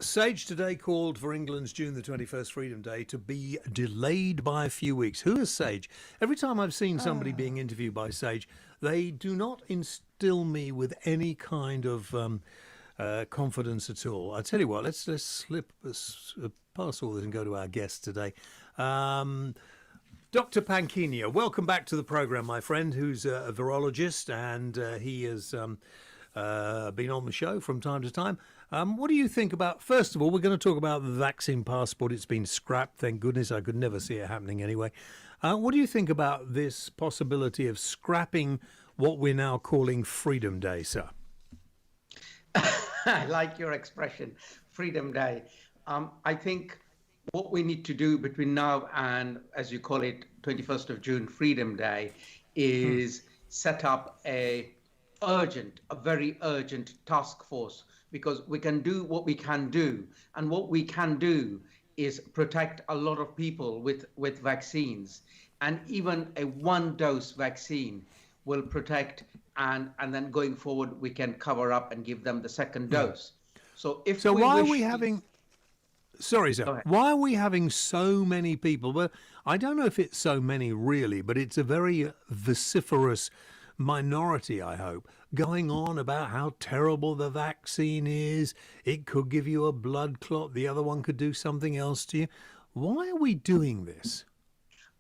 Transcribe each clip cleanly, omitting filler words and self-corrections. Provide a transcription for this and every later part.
Sage today called for England's June the 21st Freedom Day to be delayed by a few weeks. Who is Sage? Every time I've seen somebody being interviewed by Sage, they do not instill me with any kind of confidence at all. I tell you what, let's slip past all this and go to our guest today. Dr. Panchina, welcome back to the program, my friend, who's a virologist, and he has been on the show from time to time. What do you think about, first of all, we're going to talk about the vaccine passport. It's been scrapped, thank goodness. I could never see it happening anyway. What do you think about this possibility of scrapping what we're now calling Freedom Day, sir? I like your expression, Freedom Day. I think what we need to do between now and, as you call it, 21st of June, Freedom Day, is set up a very urgent task force, because we can do what we can do. And what we can do is protect a lot of people with vaccines. And even a one-dose vaccine will protect, and then going forward, we can cover up and give them the second dose. So why are we having... Sorry, sir. Why are we having so many people? Well, I don't know if it's so many really, but it's a very vociferous minority, I hope, going on about how terrible the vaccine is. It could give you a blood clot. The other one could do something else to you. Why are we doing this?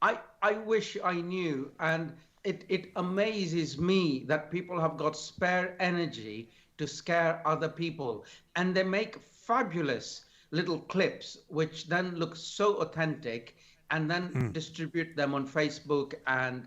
I wish I knew. And it amazes me that people have got spare energy to scare other people. And they make fabulous little clips, which then look so authentic, and then distribute them on Facebook and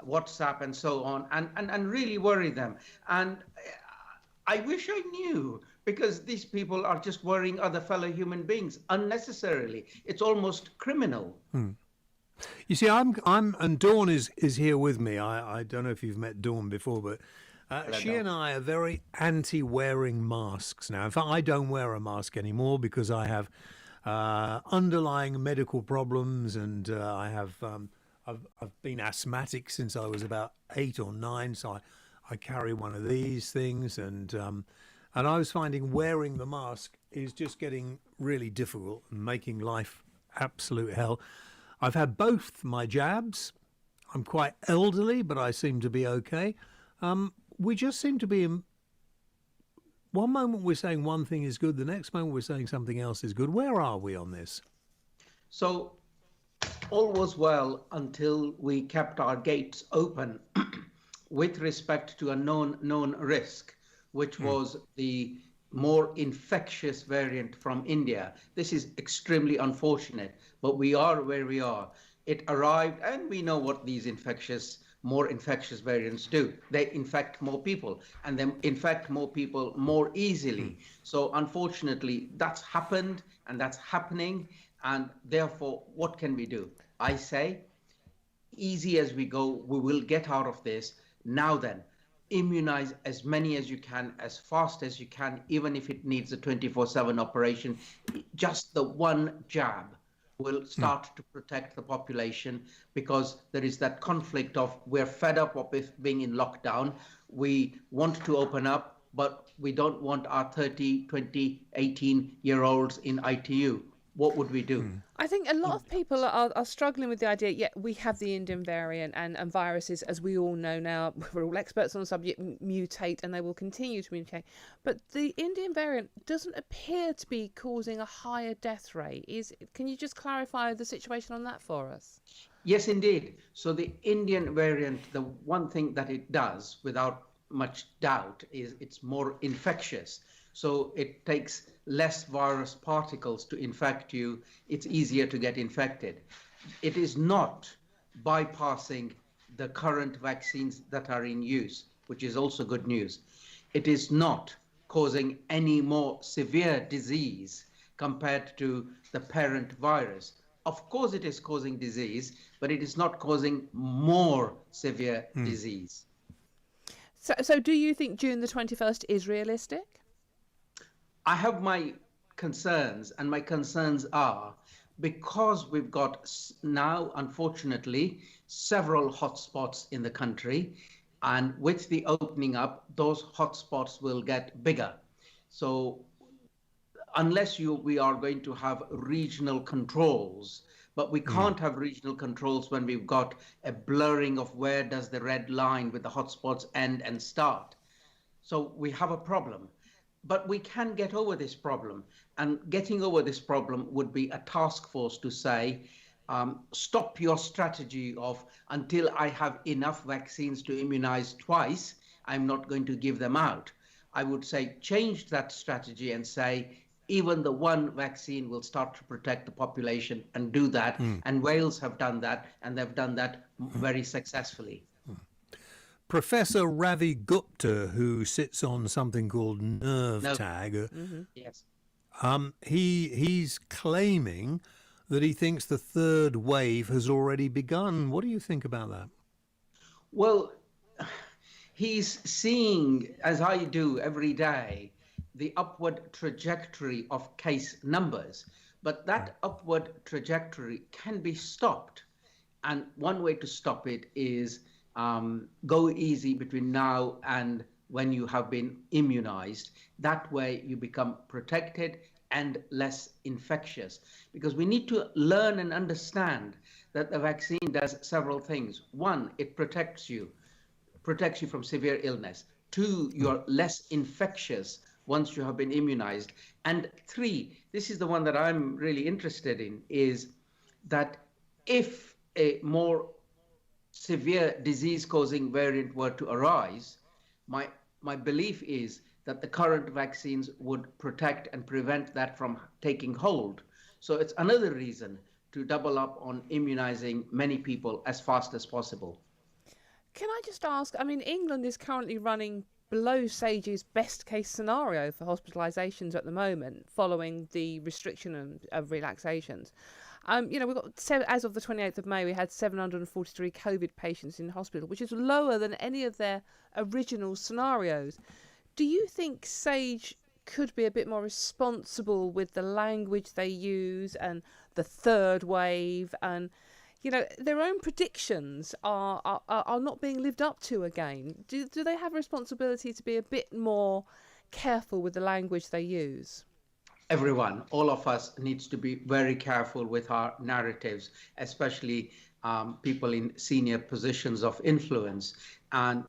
WhatsApp and so on, and really worry them. And I wish I knew, because these people are just worrying other fellow human beings unnecessarily. It's almost criminal. You see, and Dawn is here with me. I don't know if you've met Dawn before, but she and I are very anti-wearing masks now. In fact, I don't wear a mask anymore because I have underlying medical problems, and I've been asthmatic since I was about 8 or 9, so I carry one of these things, and I was finding wearing the mask is just getting really difficult and making life absolute hell. I've had both my jabs. I'm quite elderly, but I seem to be okay. We just seem to be in... One moment we're saying one thing is good, the next moment we're saying something else is good. Where are we on this? So all was well until we kept our gates open with respect to a known risk, which was the more infectious variant from India. This is extremely unfortunate, but we are where we are. It arrived, and we know what these more infectious variants do. They infect more people, and they infect more people more easily. So unfortunately, that's happened, and that's happening. And therefore, what can we do? I say, easy as we go, we will get out of this. Now then, immunize as many as you can, as fast as you can, even if it needs a 24/7 operation. Just the one jab will start to protect the population, because there is that conflict of, we're fed up of being in lockdown. We want to open up, but we don't want our 30, 20, 18-year-olds in ITU. What would we do? I think a lot of people are struggling with the idea, we have the Indian variant, and viruses, as we all know now, we're all experts on the subject, mutate, and they will continue to mutate. But the Indian variant doesn't appear to be causing a higher death rate. Can you just clarify the situation on that for us? Yes, indeed. So the Indian variant, the one thing that it does, without much doubt, is it's more infectious. So it takes less virus particles to infect you. It's easier to get infected. It is not bypassing the current vaccines that are in use, which is also good news. It is not causing any more severe disease compared to the parent virus. Of course, it is causing disease, but it is not causing more severe disease. So do you think June the 21st is realistic? I have my concerns, and my concerns are, because we've got now, unfortunately, several hotspots in the country, and with the opening up, those hotspots will get bigger. So unless we are going to have regional controls. But we can't have regional controls when we've got a blurring of where does the red line with the hotspots end and start. So we have a problem. But we can get over this problem. And getting over this problem would be a task force to say, stop your strategy of until I have enough vaccines to immunize twice, I'm not going to give them out. I would say change that strategy and say even the one vaccine will start to protect the population and do that. And Wales have done that, and they've done that very successfully. Professor Ravi Gupta, who sits on something called NervTag, Yes. he's claiming that he thinks the third wave has already begun. What do you think about that? Well, he's seeing, as I do every day, the upward trajectory of case numbers. But that upward trajectory can be stopped. And one way to stop it is go easy between now and when you have been immunized. That way you become protected and less infectious. Because we need to learn and understand that the vaccine does several things. One, it protects you from severe illness. Two, you're less infectious once you have been immunized. And three, this is the one that I'm really interested in, is that if a more severe disease-causing variant were to arise, my belief is that the current vaccines would protect and prevent that from taking hold. So it's another reason to double up on immunizing many people as fast as possible. Can I just ask, I mean, England is currently running below SAGE's best case scenario for hospitalisations at the moment, following the restriction of relaxations. We've got, as of the 28th of May, we had 743 COVID patients in hospital, which is lower than any of their original scenarios. Do you think SAGE could be a bit more responsible with the language they use and the third wave, and their own predictions are not being lived up to again? Do they have a responsibility to be a bit more careful with the language they use? Everyone, all of us, needs to be very careful with our narratives, especially people in senior positions of influence. And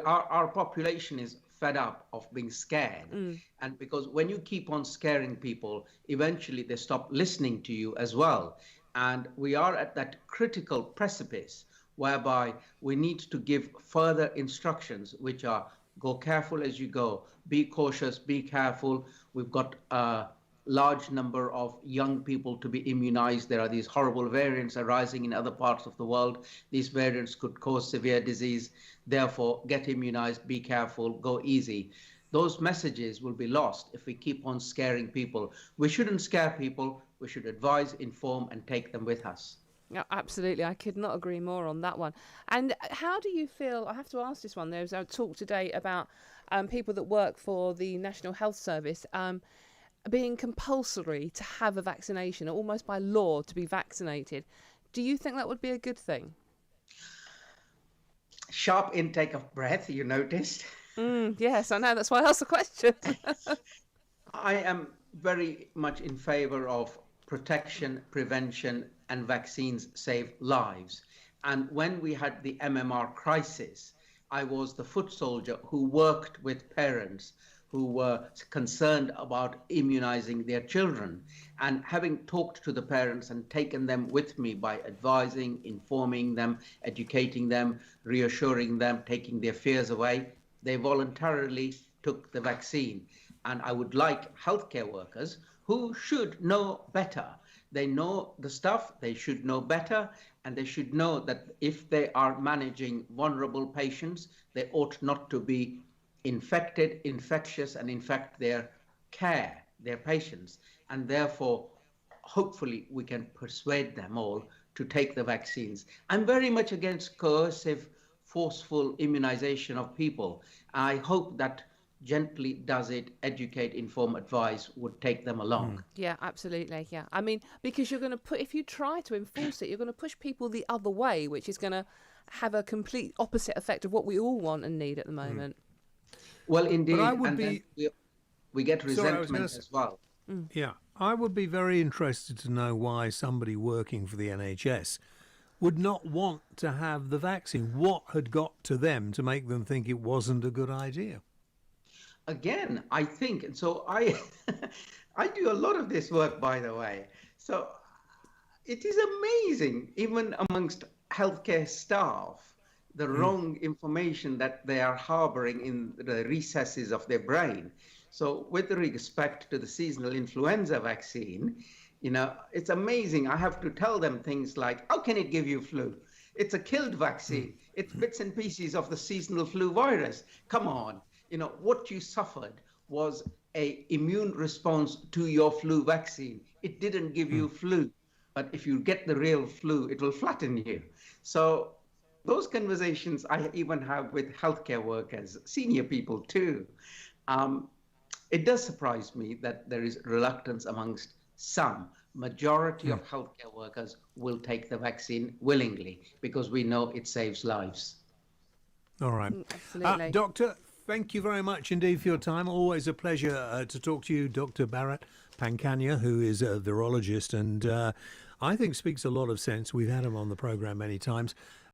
our population is fed up of being scared. And because when you keep on scaring people, eventually they stop listening to you as well. And we are at that critical precipice whereby we need to give further instructions, which are go careful as you go, be cautious, be careful. We've got a large number of young people to be immunized. There are these horrible variants arising in other parts of the world. These variants could cause severe disease. Therefore, get immunized, be careful, go easy. Those messages will be lost if we keep on scaring people. We shouldn't scare people. We should advise, inform, and take them with us. Yeah, absolutely. I could not agree more on that one. And how do you feel? I have to ask this one. There's a talk today about people that work for the National Health Service being compulsory to have a vaccination, almost by law to be vaccinated. Do you think that would be a good thing? Sharp intake of breath, you noticed? Yes, I know. That's why I asked the question. I am very much in favor of protection, prevention, and vaccines save lives. And when we had the MMR crisis, I was the foot soldier who worked with parents who were concerned about immunizing their children. And having talked to the parents and taken them with me by advising, informing them, educating them, reassuring them, taking their fears away, they voluntarily took the vaccine. And I would like healthcare workers who should know better. They know the stuff, they should know better, and they should know that if they are managing vulnerable patients, they ought not to be infected, infectious, and infect their patients. And therefore, hopefully, we can persuade them all to take the vaccines. I'm very much against coercive, forceful immunization of people. I hope that gently does it, educate, inform, advise would take them along. Yeah, absolutely. Yeah. I mean, because you're going to if you try to enforce it, you're going to push people the other way, which is going to have a complete opposite effect of what we all want and need at the moment. Well, indeed. But I would and be... then we get resentment as well. Yeah, I would be very interested to know why somebody working for the NHS would not want to have the vaccine. What had got to them to make them think it wasn't a good idea? Again, I think, and so I, I do a lot of this work, by the way. So it is amazing, even amongst healthcare staff, the wrong information that they are harboring in the recesses of their brain. So, with respect to the seasonal influenza vaccine, it's amazing. I have to tell them things like, how can it give you flu? It's a killed vaccine. It's bits and pieces of the seasonal flu virus. Come on. What you suffered was a immune response to your flu vaccine. It didn't give you flu. But if you get the real flu, it will flatten you. So those conversations I even have with healthcare workers, senior people too. It does surprise me that there is reluctance amongst some. Majority of healthcare workers will take the vaccine willingly because we know it saves lives. All right. Absolutely. Doctor, thank you very much indeed for your time. Always a pleasure to talk to you, Dr. Bharat Pankania, who is a virologist and I think speaks a lot of sense. We've had him on the program many times.